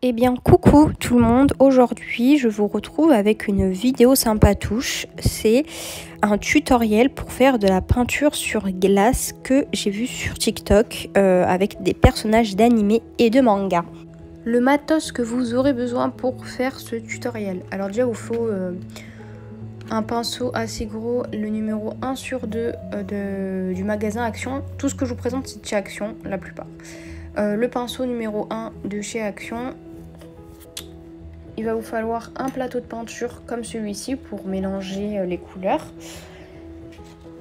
Eh bien coucou tout le monde, aujourd'hui je vous retrouve avec une vidéo sympatouche. C'est un tutoriel pour faire de la peinture sur glace que j'ai vu sur TikTok avec des personnages d'anime et de manga. Le matos que vous aurez besoin pour faire ce tutoriel. Alors déjà il vous faut un pinceau assez gros, le numéro 1 sur 2 du magasin Action. Tout ce que je vous présente c'est de chez Action, la plupart. Le pinceau numéro 1 de chez Action. Il va vous falloir un plateau de peinture comme celui-ci pour mélanger les couleurs.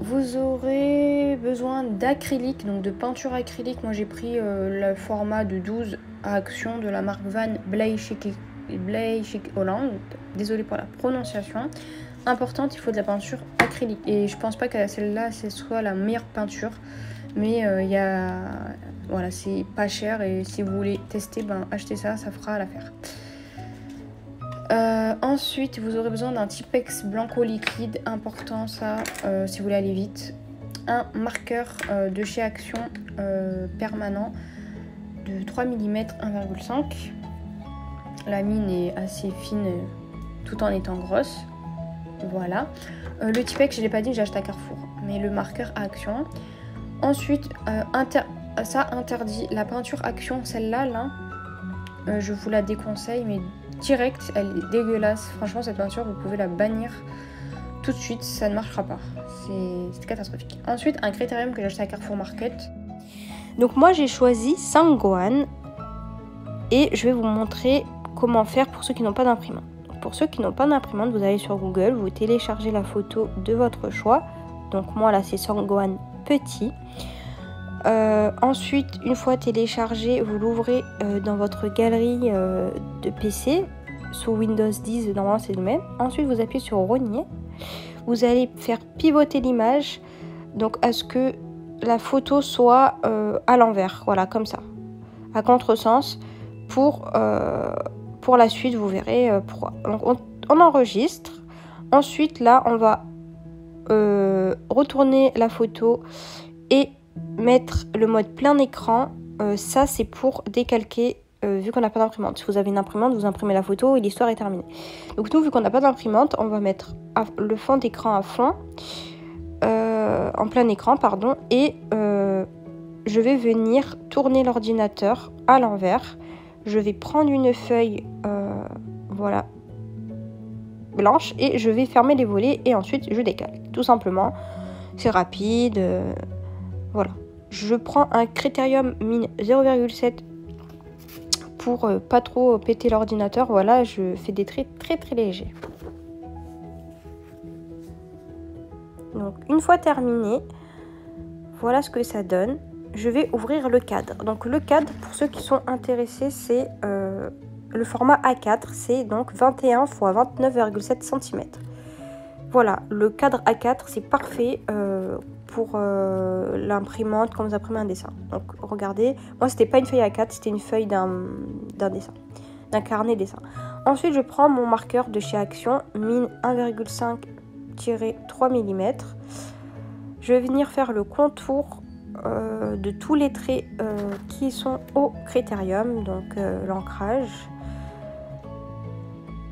Vous aurez besoin d'acrylique, donc de peinture acrylique. Moi j'ai pris le format de 12 à Action de la marque Van Bleijschick Holland. Désolée pour la prononciation. Importante, il faut de la peinture acrylique. Et je pense pas que celle-là ce soit la meilleure peinture. Mais voilà, c'est pas cher et si vous voulez tester, achetez ça, ça fera l'affaire. Ensuite, vous aurez besoin d'un Tipex Blanco liquide, important ça, si vous voulez aller vite. Un marqueur de chez Action permanent de 3 mm 1,5. La mine est assez fine tout en étant grosse. Voilà. Le Tipex, je ne l'ai pas dit, j'ai acheté à Carrefour. Mais le marqueur à Action. Ensuite, ça interdit la peinture Action, celle-là, je vous la déconseille, mais direct, elle est dégueulasse. Franchement, cette peinture, vous pouvez la bannir tout de suite, ça ne marchera pas. C'est catastrophique. Ensuite, un critérium que j'ai acheté à Carrefour Market. Donc moi, j'ai choisi Sanggohan et je vais vous montrer comment faire pour ceux qui n'ont pas d'imprimante. Pour ceux qui n'ont pas d'imprimante, vous allez sur Google, vous téléchargez la photo de votre choix. Donc moi, là, c'est Sanggohan petit. Ensuite, une fois téléchargé, vous l'ouvrez dans votre galerie de PC. Sous Windows 10, normalement c'est le même. Ensuite, vous appuyez sur rogner. Vous allez faire pivoter l'image, donc à ce que la photo soit à l'envers, voilà, comme ça, à contresens. Pour la suite, vous verrez pourquoi. Donc, on enregistre. Ensuite, là, on va retourner la photo et mettre le mode plein écran. Ça c'est pour décalquer vu qu'on n'a pas d'imprimante. Si vous avez une imprimante, vous imprimez la photo et l'histoire est terminée. Donc nous, vu qu'on n'a pas d'imprimante, on va mettre le fond d'écran à fond, en plein écran pardon, et je vais venir tourner l'ordinateur à l'envers. Je vais prendre une feuille voilà, blanche et je vais fermer les volets et ensuite je décale tout simplement. C'est rapide. Voilà, je prends un critérium mine 0,7 pour pas trop péter l'ordinateur. Voilà, je fais des traits très très légers. Donc une fois terminé, voilà ce que ça donne. Je vais ouvrir le cadre. Donc le cadre, pour ceux qui sont intéressés, c'est le format A4. C'est donc 21 x 29,7 cm. Voilà, le cadre A4, c'est parfait pour l'imprimante quand vous imprimez un dessin. Donc regardez, moi c'était pas une feuille A4, c'était une feuille d'un dessin, d'un carnet dessin. Ensuite je prends mon marqueur de chez Action, mine 1,5-3 mm. Je vais venir faire le contour de tous les traits qui sont au critérium, donc l'ancrage.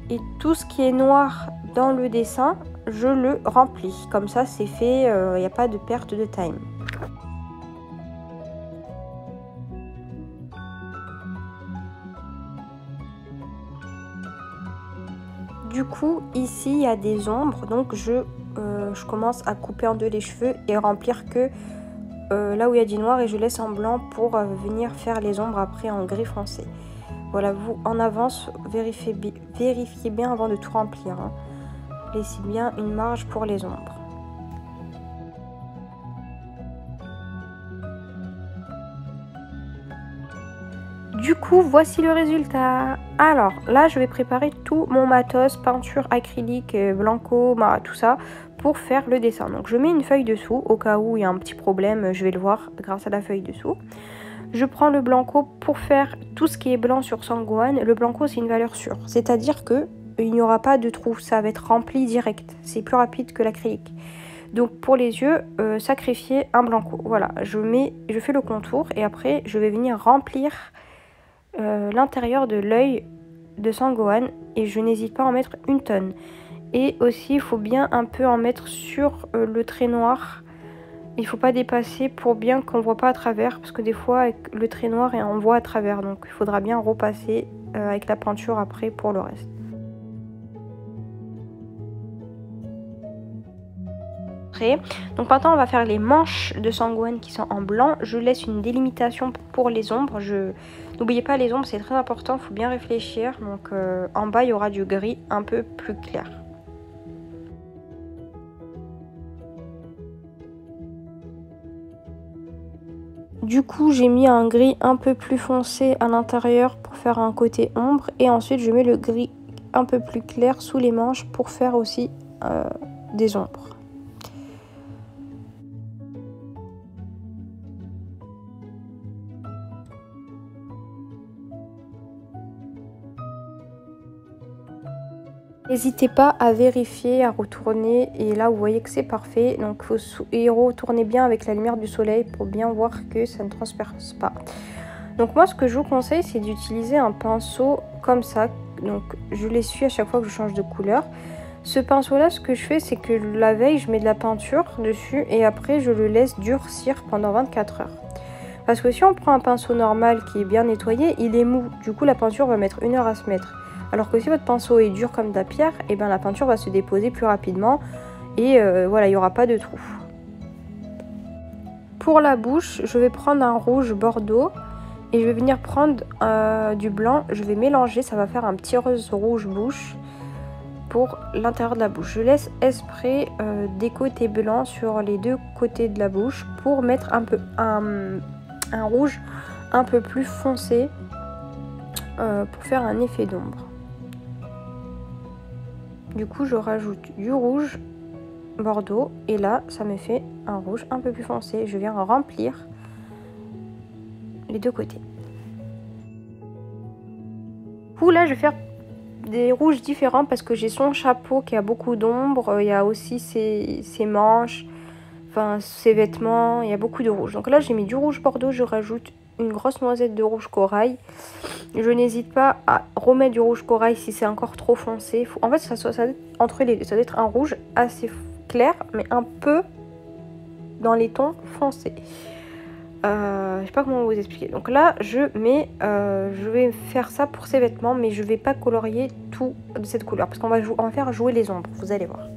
Et tout ce qui est noir dans le dessin, je le remplis. Comme ça, c'est fait, il n'y a pas de perte de time. Du coup, ici, il y a des ombres. Donc, je commence à couper en deux les cheveux et remplir que là où il y a du noir. Et je laisse en blanc pour venir faire les ombres après en gris foncé. Voilà, vous, en avance, vérifiez bien avant de tout remplir. Laissez bien une marge pour les ombres. Du coup, voici le résultat. Alors, là, je vais préparer tout mon matos, peinture acrylique, blanco, tout ça, pour faire le dessin. Donc, je mets une feuille dessous, au cas où il y a un petit problème, je vais le voir grâce à la feuille dessous. Je prends le blanco pour faire tout ce qui est blanc sur Sanggohan. Le blanco, c'est une valeur sûre. C'est-à-dire que il n'y aura pas de trou. Ça va être rempli direct. C'est plus rapide que l'acrylique. Donc, pour les yeux, sacrifier un blanco. Voilà, je fais le contour et après, je vais venir remplir l'intérieur de l'œil de Sangohan et je n'hésite pas à en mettre une tonne. Et aussi il faut bien un peu en mettre sur le trait noir. Il faut pas dépasser pour bien qu'on voit pas à travers parce que des fois avec le trait noir on voit à travers, donc il faudra bien repasser avec la peinture après pour le reste. Donc maintenant on va faire les manches de Sangohan qui sont en blanc. Je laisse une délimitation pour les ombres. N'oubliez pas les ombres, c'est très important, il faut bien réfléchir. Donc en bas il y aura du gris un peu plus clair. Du coup j'ai mis un gris un peu plus foncé à l'intérieur pour faire un côté ombre. Et ensuite je mets le gris un peu plus clair sous les manches pour faire aussi des ombres. N'hésitez pas à vérifier, à retourner et là vous voyez que c'est parfait. Donc il faut retourner bien avec la lumière du soleil pour bien voir que ça ne transperce pas. Donc moi ce que je vous conseille c'est d'utiliser un pinceau comme ça. Donc je l'essuie à chaque fois que je change de couleur. Ce pinceau là ce que je fais c'est que la veille je mets de la peinture dessus et après je le laisse durcir pendant 24 heures. Parce que si on prend un pinceau normal qui est bien nettoyé, il est mou. Du coup la peinture va mettre 1 heure à se mettre. Alors que si votre pinceau est dur comme de la pierre, et ben la peinture va se déposer plus rapidement et voilà, il n'y aura pas de trou. Pour la bouche, je vais prendre un rouge bordeaux et je vais venir prendre du blanc. Je vais mélanger, ça va faire un petit rose rouge bouche pour l'intérieur de la bouche. Je laisse exprès des côtés blancs sur les deux côtés de la bouche pour mettre un peu un rouge un peu plus foncé pour faire un effet d'ombre. Du coup je rajoute du rouge bordeaux et là ça me fait un rouge un peu plus foncé. Je viens remplir les deux côtés. Du coup là je vais faire des rouges différents parce que j'ai son chapeau qui a beaucoup d'ombre, il y a aussi ses manches, enfin ses vêtements, il y a beaucoup de rouge. Donc là j'ai mis du rouge bordeaux, je rajoute une grosse noisette de rouge corail. Je n'hésite pas à remettre du rouge corail si c'est encore trop foncé. En fait, entre les deux, ça doit être un rouge assez clair, mais un peu dans les tons foncés. Je sais pas comment vous expliquer. Donc là, je vais faire ça pour ces vêtements, mais je vais pas colorier tout de cette couleur parce qu'on va faire jouer les ombres. Vous allez voir.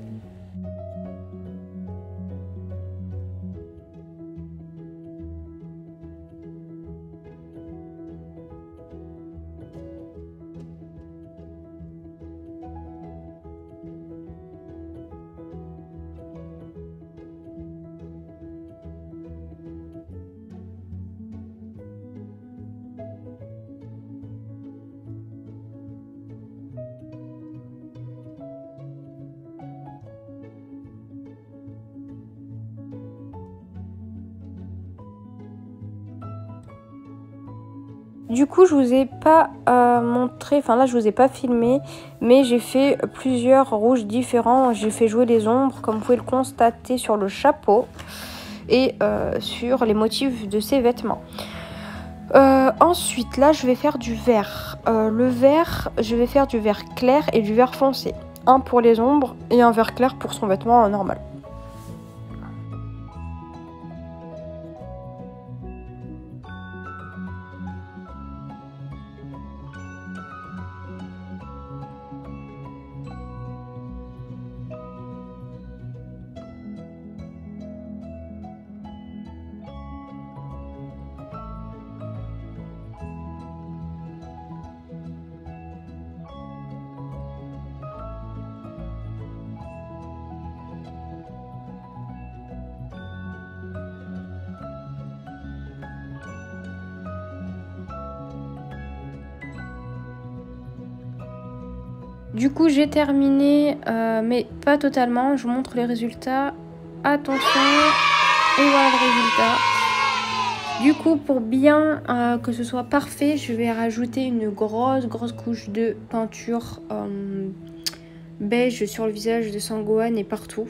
Du coup, je vous ai pas montré, enfin là je vous ai pas filmé, mais j'ai fait plusieurs rouges différents. J'ai fait jouer les ombres, comme vous pouvez le constater sur le chapeau et sur les motifs de ses vêtements. Ensuite, là je vais faire du vert. Le vert, je vais faire du vert clair et du vert foncé. Un pour les ombres et un vert clair pour son vêtement normal. Du coup j'ai terminé mais pas totalement, je vous montre les résultats, attention, et voilà le résultat. Du coup pour bien que ce soit parfait, je vais rajouter une grosse couche de peinture beige sur le visage de Sangohan et partout.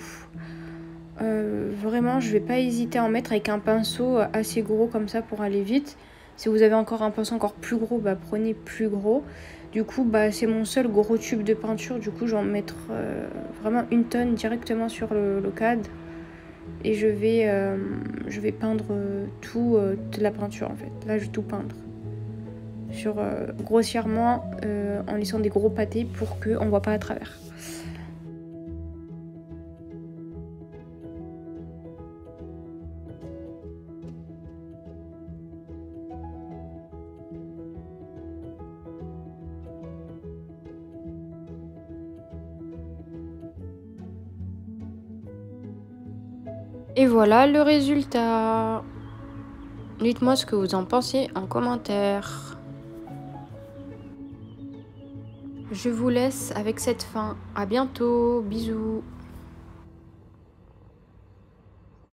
Vraiment je vais pas hésiter à en mettre avec un pinceau assez gros comme ça pour aller vite. Si vous avez encore un pinceau encore plus gros, bah prenez plus gros. Du coup, bah c'est mon seul gros tube de peinture. Du coup, je vais en mettre vraiment une tonne directement sur le CAD. Et je vais peindre toute la peinture en fait. Là, je vais tout peindre. Grossièrement, en laissant des gros pâtés pour qu'on ne voit pas à travers. Et voilà le résultat. Dites-moi ce que vous en pensez en commentaire. Je vous laisse avec cette fin. À bientôt. Bisous.